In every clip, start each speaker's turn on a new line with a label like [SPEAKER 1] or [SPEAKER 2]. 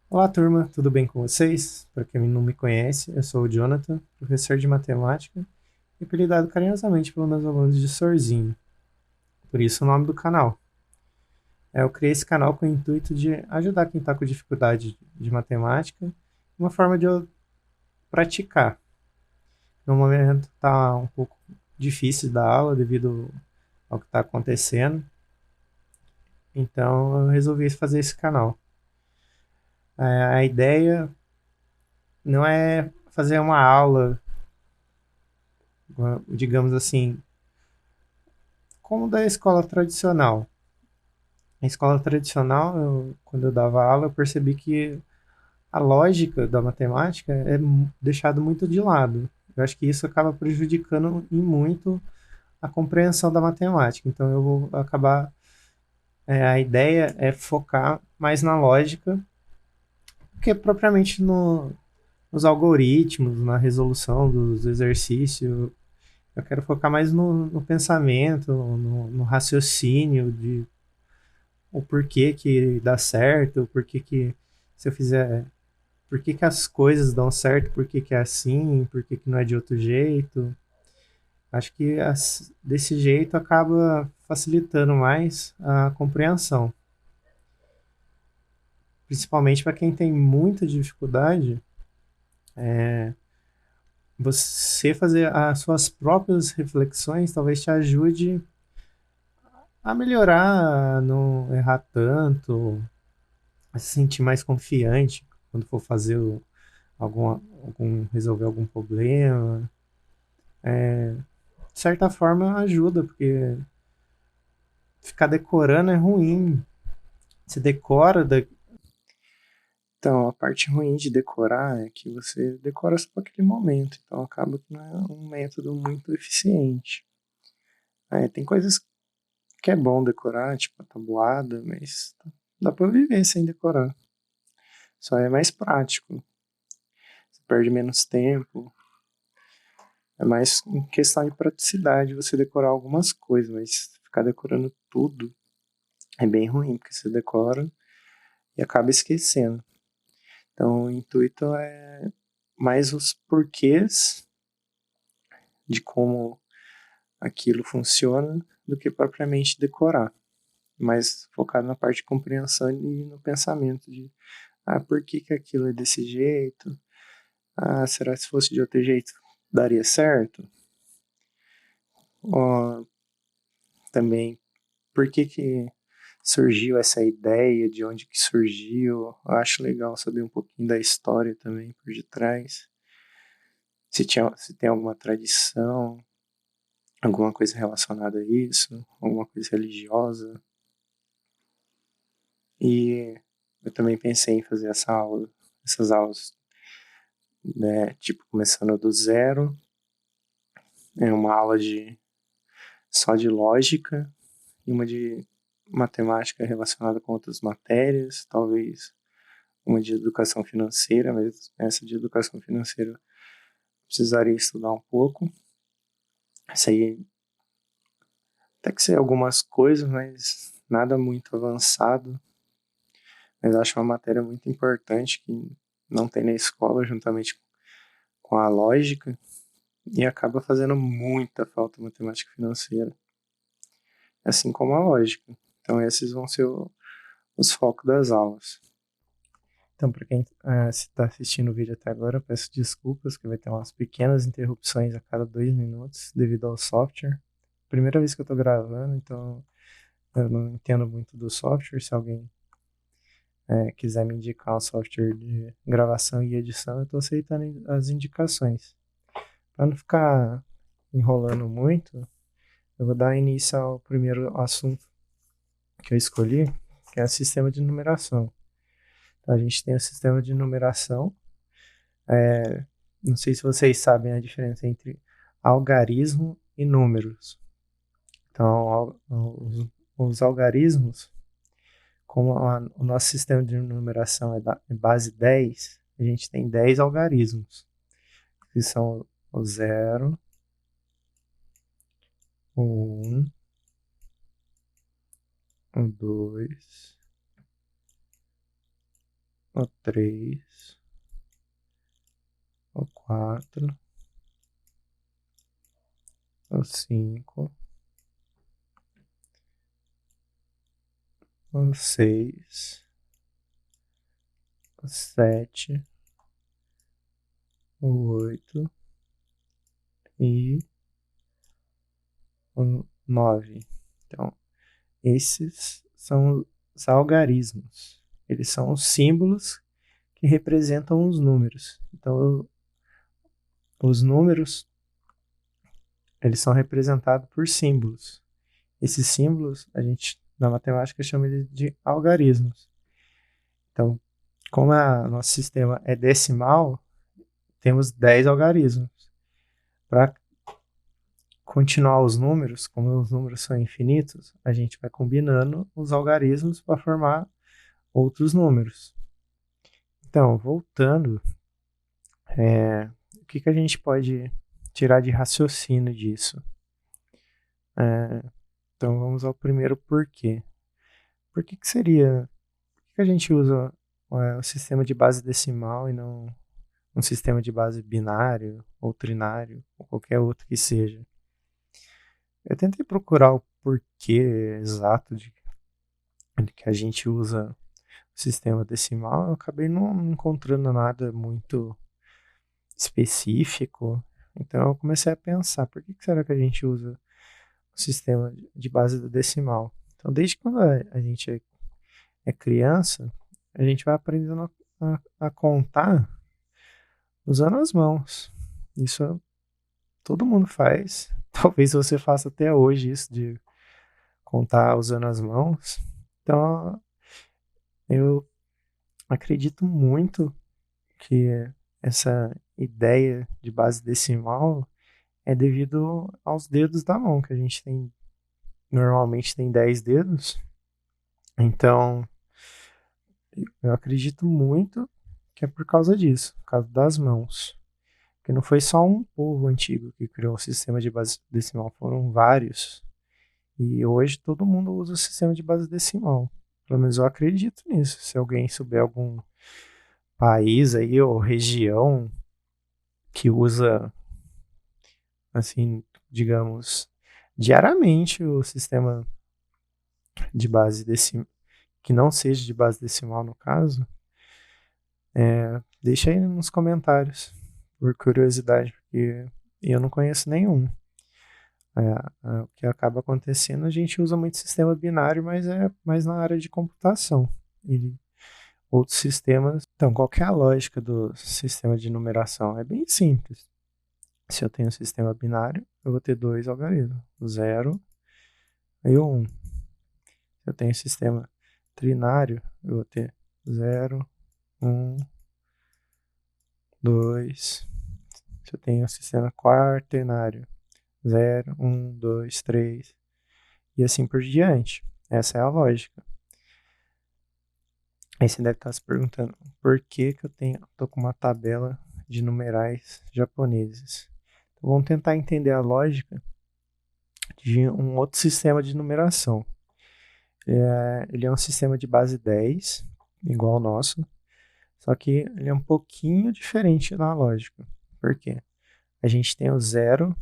[SPEAKER 1] Olá, turma, tudo bem com vocês? Para quem não me conhece, eu sou o Jonathan, professor de matemática e apelidado carinhosamente pelos meus alunos de Sorzinho, por isso o nome do canal. Eu criei esse canal com o intuito de ajudar quem está com dificuldade de matemática, uma forma de eu praticar. No momento está um pouco difícil da aula devido ao que está acontecendo, então eu resolvi fazer esse canal. A ideia não é fazer uma aula, digamos assim, como da escola tradicional. Na escola tradicional, quando eu dava aula, eu percebi que a lógica da matemática é deixada muito de lado. Eu acho que isso acaba prejudicando em muito a compreensão da matemática. Então, eu vou acabar. A ideia é focar mais na lógica do que propriamente nos algoritmos, na resolução dos exercícios. Eu quero focar mais no pensamento, no raciocínio de o porquê que dá certo, o porquê que se eu fizer, por que as coisas dão certo, por que é assim, por que não é de outro jeito. Acho que desse jeito acaba facilitando mais a compreensão, principalmente para quem tem muita dificuldade. Você fazer as suas próprias reflexões talvez te ajude a melhorar, a não errar tanto, a se sentir mais confiante quando for fazer resolver algum problema. De certa forma ajuda, porque ficar decorando é ruim. Você decora. Então, a parte ruim de decorar é que você decora só para aquele momento. Então, acaba que não é um método muito eficiente. Tem coisas que é bom decorar, tipo a tabuada, mas dá para viver sem decorar. Só é mais prático. Você perde menos tempo. É mais em questão de praticidade você decorar algumas coisas, mas ficar decorando tudo é bem ruim, porque você decora e acaba esquecendo. Então, o intuito é mais os porquês de como aquilo funciona do que propriamente decorar. Mais focado na parte de compreensão e no pensamento de por que aquilo é desse jeito? Será que se fosse de outro jeito daria certo? Ou também, por que surgiu essa ideia, de onde que surgiu? Eu acho legal saber um pouquinho da história também por detrás. Se tem alguma tradição, alguma coisa relacionada a isso, alguma coisa religiosa. E eu também pensei em fazer essas aulas, né, tipo, começando do zero, uma aula só de lógica e uma de matemática relacionada com outras matérias, talvez uma de educação financeira, mas essa de educação financeira precisaria estudar um pouco. Essa aí até que sei algumas coisas, mas nada muito avançado. Mas acho uma matéria muito importante que não tem na escola, juntamente com a lógica, e acaba fazendo muita falta matemática financeira, assim como a lógica. Então esses vão ser os focos das aulas. Então, para quem está assistindo o vídeo até agora, eu peço desculpas, que vai ter umas pequenas interrupções a cada 2 minutos devido ao software. Primeira vez que eu estou gravando, então eu não entendo muito do software. Se alguém quiser me indicar um software de gravação e edição, eu estou aceitando as indicações. Para não ficar enrolando muito, eu vou dar início ao primeiro assunto que eu escolhi, que é o sistema de numeração. Então, a gente tem o sistema de numeração. Não sei se vocês sabem a diferença entre algarismo e números. Então, os algarismos, como o nosso sistema de numeração é base 10, a gente tem 10 algarismos, que são o 0, o 1, o 2, o 3, o 4, o 5, o 6, o 7, o 8 e o 9. Então, esses são os algarismos. Eles são os símbolos que representam os números. Então, os números, eles são representados por símbolos. Esses símbolos, a gente, na matemática, chama de algarismos. Então, como o nosso sistema é decimal, temos 10 algarismos. Para continuar os números, como os números são infinitos, a gente vai combinando os algarismos para formar outros números. Então, voltando, o que a gente pode tirar de raciocínio disso? Então, vamos ao primeiro porquê. Por que seria... Por que a gente usa o sistema de base decimal e não um sistema de base binário, ou trinário, ou qualquer outro que seja? Eu tentei procurar o porquê exato de que a gente usa o sistema decimal, eu acabei não encontrando nada muito específico. Então eu comecei a pensar, por que será que a gente usa o sistema de base decimal? Então, desde quando a gente é criança, a gente vai aprendendo a contar usando as mãos. Isso todo mundo faz. Talvez você faça até hoje isso de contar usando as mãos. Então, eu acredito muito que essa ideia de base decimal é devido aos dedos da mão, que a gente tem, normalmente tem 10 dedos. Então, eu acredito muito que é por causa disso, por causa das mãos. Porque não foi só um povo antigo que criou o sistema de base decimal, foram vários. E hoje todo mundo usa o sistema de base decimal. Pelo menos eu acredito nisso. Se alguém souber algum país aí ou região que usa, assim, digamos, diariamente o sistema de base decimal, que não seja de base decimal no caso, deixa aí nos comentários, por curiosidade, porque eu não conheço nenhum. O que acaba acontecendo, a gente usa muito sistema binário, mas é mais na área de computação. E outros sistemas. Então, qual que é a lógica do sistema de numeração? É bem simples. Se eu tenho um sistema binário, eu vou ter dois algarismos, 0 e 1. Se eu tenho um sistema trinário, eu vou ter 0, 1, 2. Se eu tenho um sistema quaternário, 0, 1, 2, 3, e assim por diante. Essa é a lógica. Aí você deve estar se perguntando por que eu tô com uma tabela de numerais japoneses. Então, vamos tentar entender a lógica de um outro sistema de numeração. Ele é um sistema de base 10, igual ao nosso, só que ele é um pouquinho diferente na lógica. Por quê? A gente tem o zero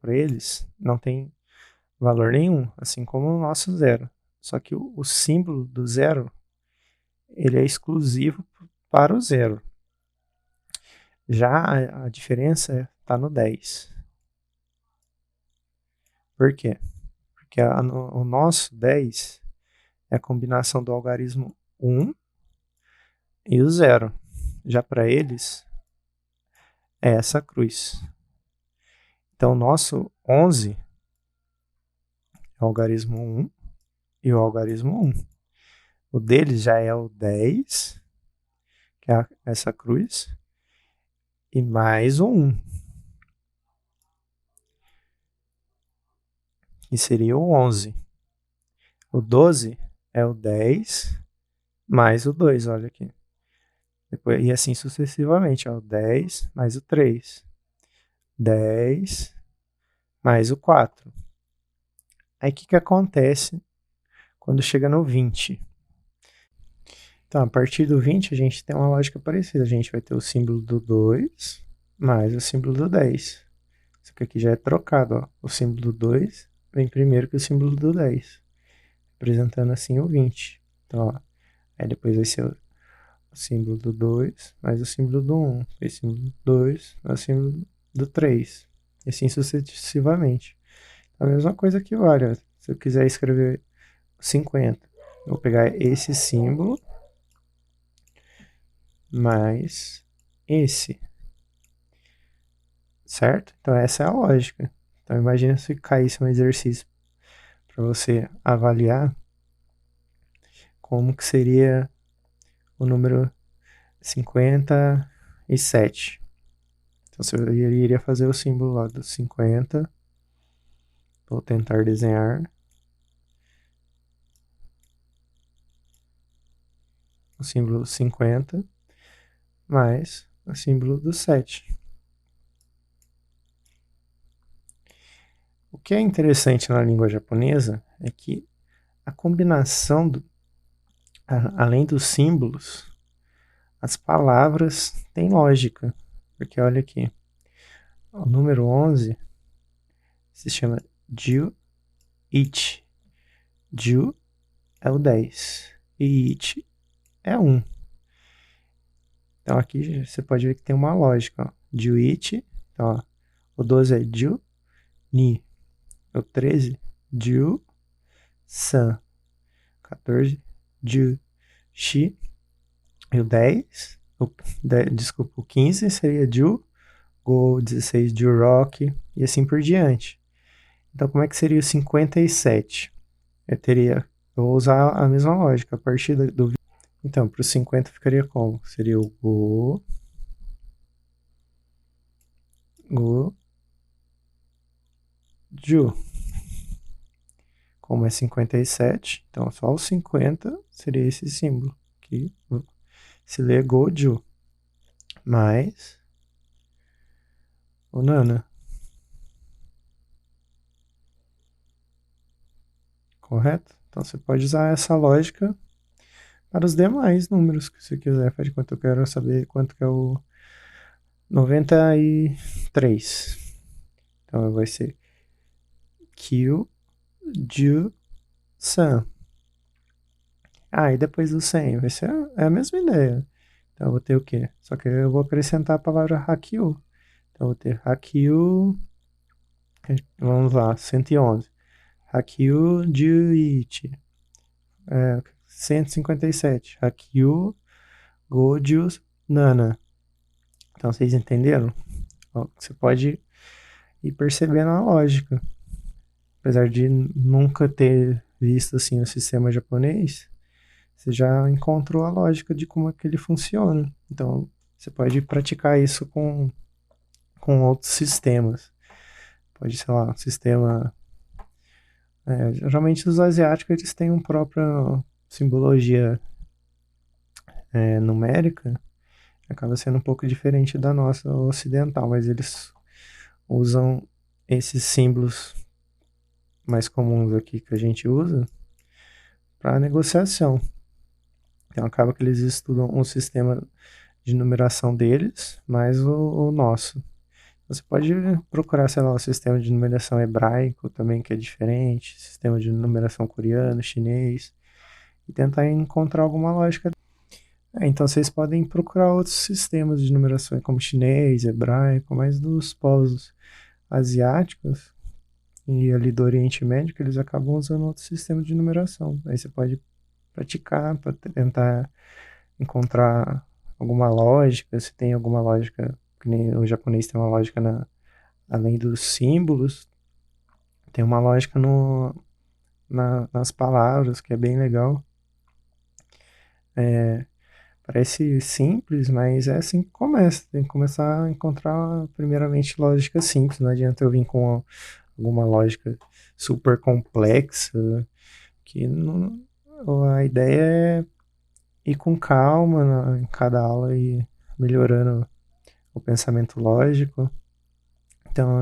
[SPEAKER 1] para eles não tem valor nenhum, assim como o nosso zero. Só que o símbolo do zero, ele é exclusivo para o zero. Já a diferença está no 10. Por quê? Porque o nosso 10 é a combinação do algarismo 1 e o 0. Já para eles, é essa cruz. Então, o nosso 11 é o algarismo 1 e o algarismo 1. O deles já é o 10, que é essa cruz, e mais o 1, que seria o 11. O 12 é o 10 mais o 2, olha aqui. Depois, e assim sucessivamente, ó, o 10 mais o 3. 10 mais o 4. Aí o que acontece quando chega no 20? Então, a partir do 20, a gente tem uma lógica parecida. A gente vai ter o símbolo do 2 mais o símbolo do 10. Isso aqui já é trocado, ó. O símbolo do 2 vem primeiro que o símbolo do 10, representando assim o 20. Então, ó, aí depois vai ser o símbolo do 2 mais o símbolo do 1. O símbolo do 2 mais o símbolo do 3. E assim sucessivamente. A mesma coisa que vale, ó. Se eu quiser escrever 50, eu vou pegar esse símbolo mais esse, certo? Então essa é a lógica. Então imagina se caísse um exercício para você avaliar como que seria o número 57. Então você iria fazer o símbolo lá do 50. Vou tentar desenhar o símbolo 50 mais o símbolo do 7. O que é interessante na língua japonesa é que a combinação, além dos símbolos, as palavras têm lógica. Porque olha aqui, o número 11 se chama Ju-ichi. Ju é o 10 e Ichi é 1. Então aqui você pode ver que tem uma lógica. Ju-ichi, então, ó, o 12 é Ju-ni. O 13, Ju-san. 14, Ju-shi. E o 10, desculpa, o 15 seria Ju-go, 16, Ju-rock e assim por diante. Então como é que seria o 57? Eu vou usar a mesma lógica, a partir do... Então, para o 50 ficaria como? Seria o go, ju. Como é 57, então só o 50 seria esse símbolo, que se lê goju, mais o nana. Correto? Então você pode usar essa lógica para os demais números que você quiser. Faz de conta, eu quero saber quanto que é o 93. Então vai ser Kyu Ju San. Ah, e depois do 100 vai ser a mesma ideia. Então eu vou ter o quê? Só que eu vou acrescentar a palavra Hakyu. Então eu vou ter Hakyu, vamos lá, 111. Hakyu Juichi. 157. Hakyu Goju Nana. Então vocês entenderam? Ó, você pode ir percebendo a lógica. Apesar de nunca ter visto assim o sistema japonês, você já encontrou a lógica de como é que ele funciona. Então você pode praticar isso com outros sistemas. Pode, sei lá, um sistema... geralmente os asiáticos eles têm uma própria simbologia numérica, acaba sendo um pouco diferente da nossa ocidental, mas eles usam esses símbolos mais comuns aqui que a gente usa para negociação. Então acaba que eles estudam o sistema de numeração deles, mais o nosso. Você pode procurar, sei lá, o sistema de numeração hebraico também, que é diferente, sistema de numeração coreano, chinês, e tentar encontrar alguma lógica. Então vocês podem procurar outros sistemas de numeração, como chinês, hebraico, mas dos povos asiáticos e ali do Oriente Médio, que eles acabam usando outro sistema de numeração. Aí você pode praticar para tentar encontrar alguma lógica, se tem alguma lógica, que nem o japonês tem uma lógica além dos símbolos, tem uma lógica nas palavras, que é bem legal. Parece simples, mas é assim que começa. Tem que começar a encontrar, primeiramente, lógica simples. Não adianta eu vir com alguma lógica super complexa, que não, a ideia é ir com calma em cada aula e melhorando o pensamento lógico. Então,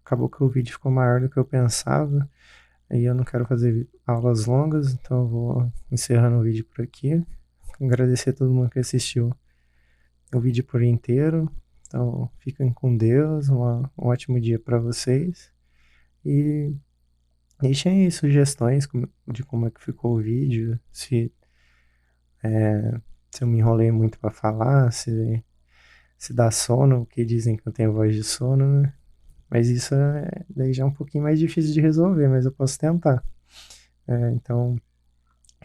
[SPEAKER 1] acabou que o vídeo ficou maior do que eu pensava. Aí eu não quero fazer aulas longas, então eu vou encerrando o vídeo por aqui. agradecer a todo mundo que assistiu o vídeo por inteiro. Então, fiquem com Deus, um ótimo dia para vocês. E deixem aí sugestões de como é que ficou o vídeo, se eu me enrolei muito para falar, se dá sono, que dizem que eu tenho voz de sono, né? Mas isso daí já é um pouquinho mais difícil de resolver, mas eu posso tentar. Então,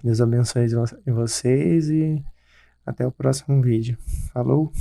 [SPEAKER 1] Deus abençoe vocês e até o próximo vídeo. Falou!